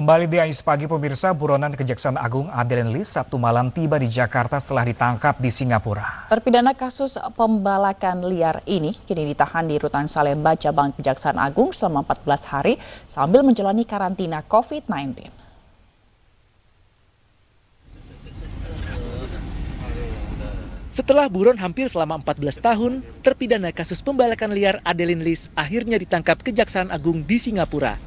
Kembali di Ais Pagi pemirsa, buronan Kejaksaan Agung Adeline Lis Sabtu malam tiba di Jakarta setelah ditangkap di Singapura. Terpidana kasus pembalakan liar ini kini ditahan di Rutan Salemba Cabang Kejaksaan Agung selama 14 hari sambil menjalani karantina COVID-19. Setelah buron hampir selama 14 tahun, terpidana kasus pembalakan liar Adeline Lis akhirnya ditangkap Kejaksaan Agung di Singapura.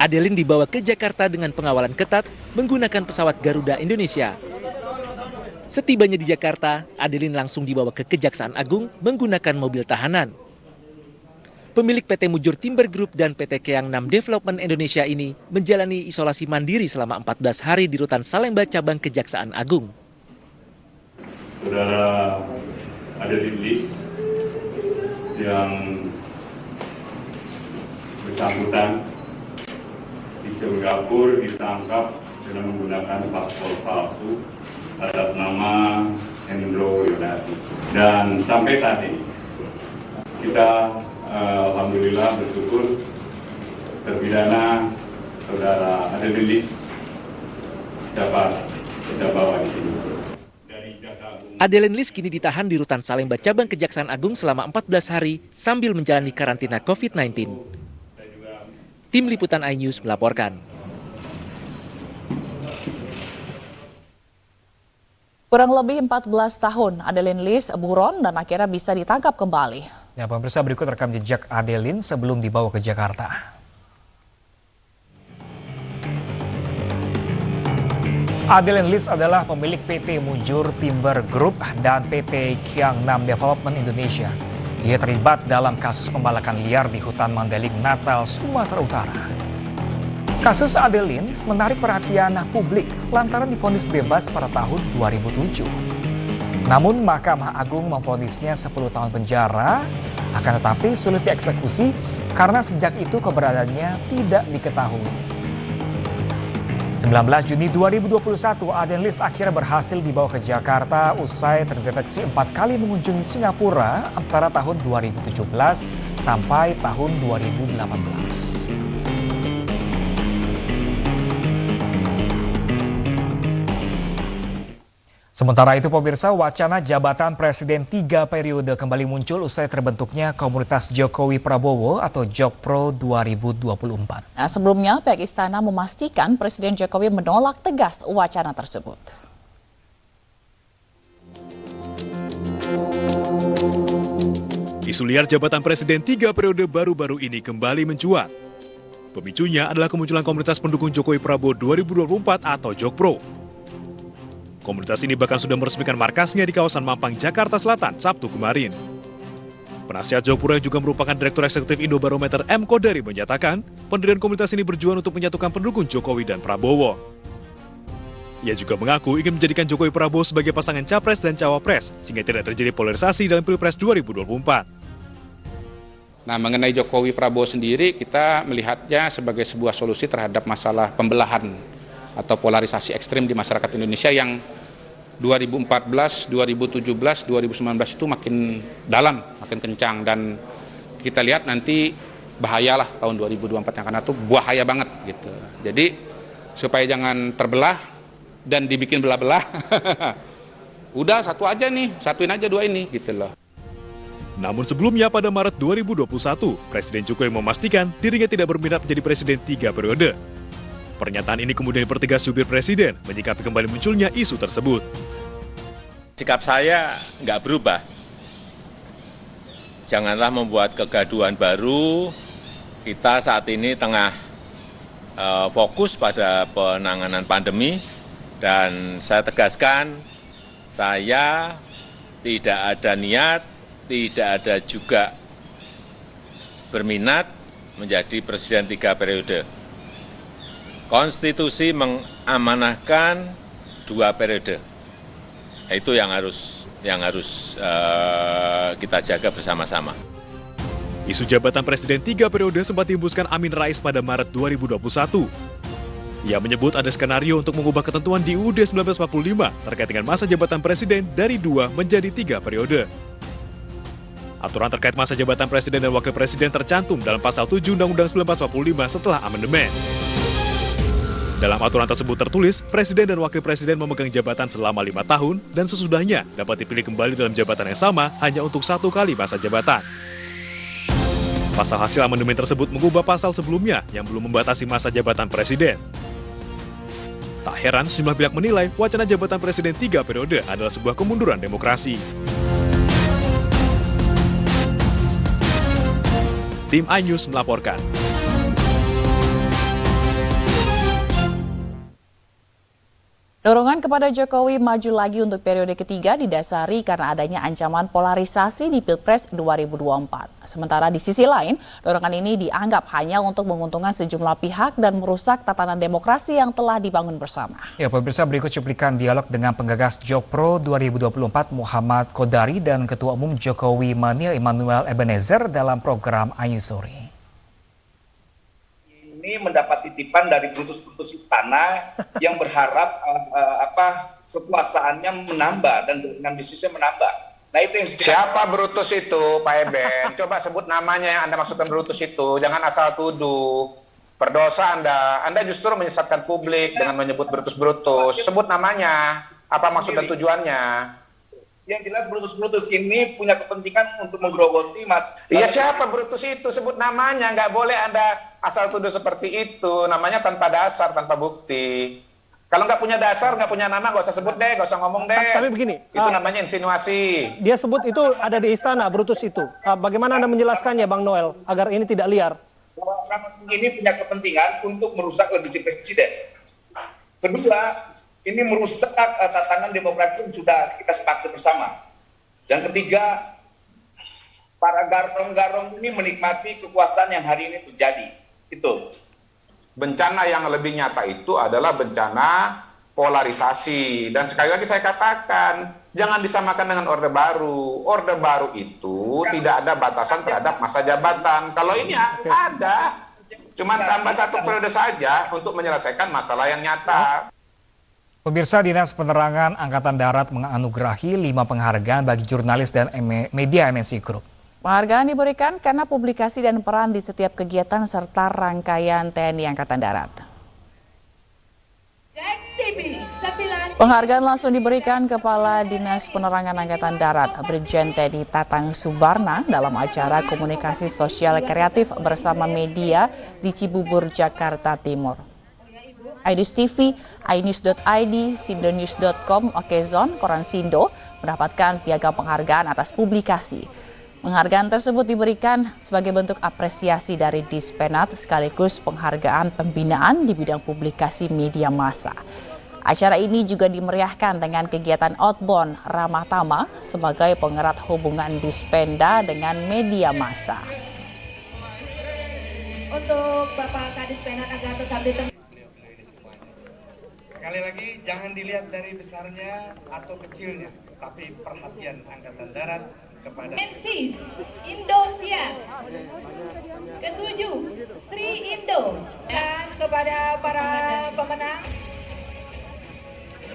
Adeline dibawa ke Jakarta dengan pengawalan ketat menggunakan pesawat Garuda Indonesia. Setibanya di Jakarta, Adeline langsung dibawa ke Kejaksaan Agung menggunakan mobil tahanan. Pemilik PT Mujur Timber Group dan PT Keang Nam Development Indonesia ini menjalani isolasi mandiri selama 14 hari di Rutan Salemba Cabang Kejaksaan Agung. Saudara Adeline Lis yang bersangkutan di Singapura ditangkap dengan menggunakan paspor palsu atas nama Hendro Yonati. Dan sampai saat ini kita alhamdulillah bersyukur terpidana saudara Adeline Lis dapat kita bawa di sini. Adeline Lis kini ditahan di Rutan Salemba Cabang Kejaksaan Agung selama 14 hari sambil menjalani karantina COVID-19. Tim Liputan iNews melaporkan. Kurang lebih 14 tahun Adeline Lis buron dan akhirnya bisa ditangkap kembali. Ya, pemirsa, berikut rekam jejak Adeline sebelum dibawa ke Jakarta. Adeline Lis adalah pemilik PT Mujur Timber Group dan PT Keang Nam Development Indonesia. Ia terlibat dalam kasus pembalakan liar di hutan Mandailing, Natal, Sumatera Utara. Kasus Adeline menarik perhatian publik lantaran divonis bebas pada tahun 2007. Namun Mahkamah Agung memvonisnya 10 tahun penjara, akan tetapi sulit dieksekusi karena sejak itu keberadaannya tidak diketahui. 19 Juni 2021, Adeline Lis akhirnya berhasil dibawa ke Jakarta usai terdeteksi 4 kali mengunjungi Singapura antara tahun 2017 sampai tahun 2018. Sementara itu pemirsa, wacana jabatan Presiden 3 periode kembali muncul usai terbentuknya komunitas Jokowi Prabowo atau Jokpro 2024. Nah, sebelumnya pihak istana memastikan Presiden Jokowi menolak tegas wacana tersebut. Isu liar jabatan Presiden 3 periode baru-baru ini kembali mencuat. Pemicunya adalah kemunculan komunitas pendukung Jokowi Prabowo 2024 atau Jokpro. Komunitas ini bahkan sudah meresmikan markasnya di kawasan Mampang, Jakarta Selatan, Sabtu kemarin. Penasihat Jokpro yang juga merupakan Direktur Eksekutif Indobarometer M. Kodari menyatakan, pendirian komunitas ini berjuang untuk menyatukan pendukung Jokowi dan Prabowo. Ia juga mengaku ingin menjadikan Jokowi Prabowo sebagai pasangan Capres dan Cawapres, sehingga tidak terjadi polarisasi dalam Pilpres 2024. Nah, mengenai Jokowi Prabowo sendiri, kita melihatnya sebagai sebuah solusi terhadap masalah pembelahan atau polarisasi ekstrim di masyarakat Indonesia yang 2014, 2017, 2019 itu makin dalam, makin kencang, dan kita lihat nanti bahayalah tahun 2024 yang akan datang, bahaya banget gitu. Jadi supaya jangan terbelah dan dibikin belah-belah, udah satu aja nih, satuin aja dua ini gitu loh. Namun sebelumnya pada Maret 2021, Presiden Jokowi memastikan dirinya tidak berminat menjadi Presiden 3 periode. Pernyataan ini kemudian dipertegas jubir Presiden menyikapi kembali munculnya isu tersebut. Sikap saya nggak berubah. Janganlah membuat kegaduhan baru. Kita saat ini tengah fokus pada penanganan pandemi. Dan saya tegaskan, saya tidak ada niat, tidak ada juga berminat menjadi Presiden 3 periode. Konstitusi mengamanahkan 2 periode. Itu yang harus kita jaga bersama-sama. Isu jabatan Presiden 3 periode sempat dihembuskan Amin Rais pada Maret 2021. Ia menyebut ada skenario untuk mengubah ketentuan di UUD 1945 terkait dengan masa jabatan Presiden dari 2 menjadi 3 periode. Aturan terkait masa jabatan Presiden dan Wakil Presiden tercantum dalam Pasal 7 Undang-Undang 1945 setelah amandemen. Dalam aturan tersebut tertulis, Presiden dan Wakil Presiden memegang jabatan selama 5 tahun dan sesudahnya dapat dipilih kembali dalam jabatan yang sama hanya untuk 1 kali masa jabatan. Pasal hasil amandemen tersebut mengubah pasal sebelumnya yang belum membatasi masa jabatan Presiden. Tak heran sejumlah pihak menilai wacana jabatan Presiden 3 periode adalah sebuah kemunduran demokrasi. Tim iNews melaporkan. Dorongan kepada Jokowi maju lagi untuk periode ketiga didasari karena adanya ancaman polarisasi di Pilpres 2024. Sementara di sisi lain, dorongan ini dianggap hanya untuk menguntungkan sejumlah pihak dan merusak tatanan demokrasi yang telah dibangun bersama. Ya, pemirsa, berikut cuplikan dialog dengan penggagas Jokpro 2024 Muhammad Kodari dan Ketua Umum Jokowi Mania Immanuel Ebenezer dalam program iNews Sore. Ini mendapat titipan dari Brutus-Brutus istana yang berharap kekuasaannya menambah dan dengan bisnisnya menambah. Nah itu yang Siapa Brutus itu, Pak Eben? Coba sebut namanya yang Anda maksudkan Brutus itu. Jangan asal tuduh. Berdosa Anda. Anda justru menyesatkan publik dengan menyebut Brutus-Brutus. Sebut namanya. Apa maksud dan tujuannya? Yang jelas Brutus-Brutus ini punya kepentingan untuk menggerogoti Mas. Iya, siapa Brutus itu? Sebut namanya. Nggak boleh Anda asal tuduh seperti itu. Namanya tanpa dasar, tanpa bukti. Kalau nggak punya dasar, nggak punya nama, nggak usah sebut deh, nggak usah ngomong deh. Tapi begini. Itu namanya insinuasi. Dia sebut itu ada di istana, Brutus itu. Bagaimana Anda menjelaskannya, Bang Noel, agar ini tidak liar? Orang ini punya kepentingan untuk merusak legitimasi presiden. Kedua, ini merusak tatanan demokrasi yang sudah kita sepakati bersama. Dan ketiga, para garong-garong ini menikmati kekuasaan yang hari ini terjadi. Itu. Bencana yang lebih nyata itu adalah bencana polarisasi. Dan sekali lagi saya katakan, jangan disamakan dengan Orde Baru. Orde Baru itu tidak ada batasan terhadap masa jabatan. Kalau ini ada, cuma tambah 1 periode saja untuk menyelesaikan masalah yang nyata. Pemirsa, Dinas Penerangan Angkatan Darat menganugerahi 5 penghargaan bagi jurnalis dan media MNC Group. Penghargaan diberikan karena publikasi dan peran di setiap kegiatan serta rangkaian TNI Angkatan Darat. Penghargaan langsung diberikan Kepala Dinas Penerangan Angkatan Darat, Brigjen TNI Tatang Subarna dalam acara komunikasi sosial kreatif bersama media di Cibubur, Jakarta Timur. iNews TV, iNews.id, sindonews.com, Okezon, Koran Sindo mendapatkan piagam penghargaan atas publikasi. Penghargaan tersebut diberikan sebagai bentuk apresiasi dari Dispenat sekaligus penghargaan pembinaan di bidang publikasi media massa. Acara ini juga dimeriahkan dengan kegiatan outbound Ramah Tamah sebagai pengerat hubungan Dispenda dengan media massa. Untuk Bapak Kadispenat agar tetap ditemui. Sekali lagi, jangan dilihat dari besarnya atau kecilnya, tapi perhatian Angkatan Darat kepada MC Indosiar ke-7 Sri Indo dan kepada para pemenang.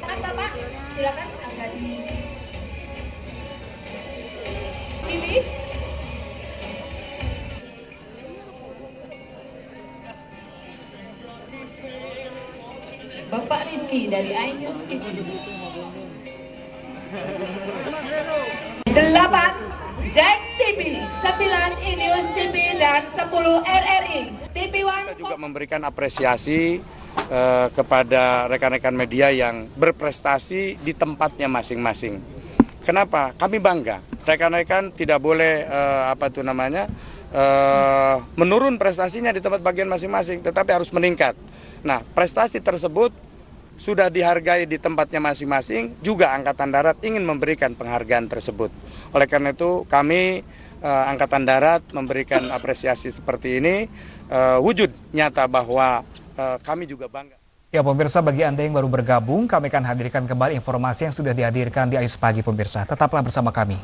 Bapak, silakan akan dipilih. Bapak Rizky dari iNews TV. 8 Jack TV, 9 iNews TV, dan 10 RRI TV One. Kita juga memberikan apresiasi kepada rekan-rekan media yang berprestasi di tempatnya masing-masing. Kenapa? Kami bangga. Rekan-rekan tidak boleh menurun prestasinya di tempat bagian masing-masing, tetapi harus meningkat. Nah, prestasi tersebut sudah dihargai di tempatnya masing-masing, juga Angkatan Darat ingin memberikan penghargaan tersebut. Oleh karena itu, kami Angkatan Darat memberikan apresiasi seperti ini, wujud nyata bahwa kami juga bangga. Ya pemirsa, bagi Anda yang baru bergabung, kami akan hadirkan kembali informasi yang sudah dihadirkan di iNews Pagi pemirsa. Tetaplah bersama kami.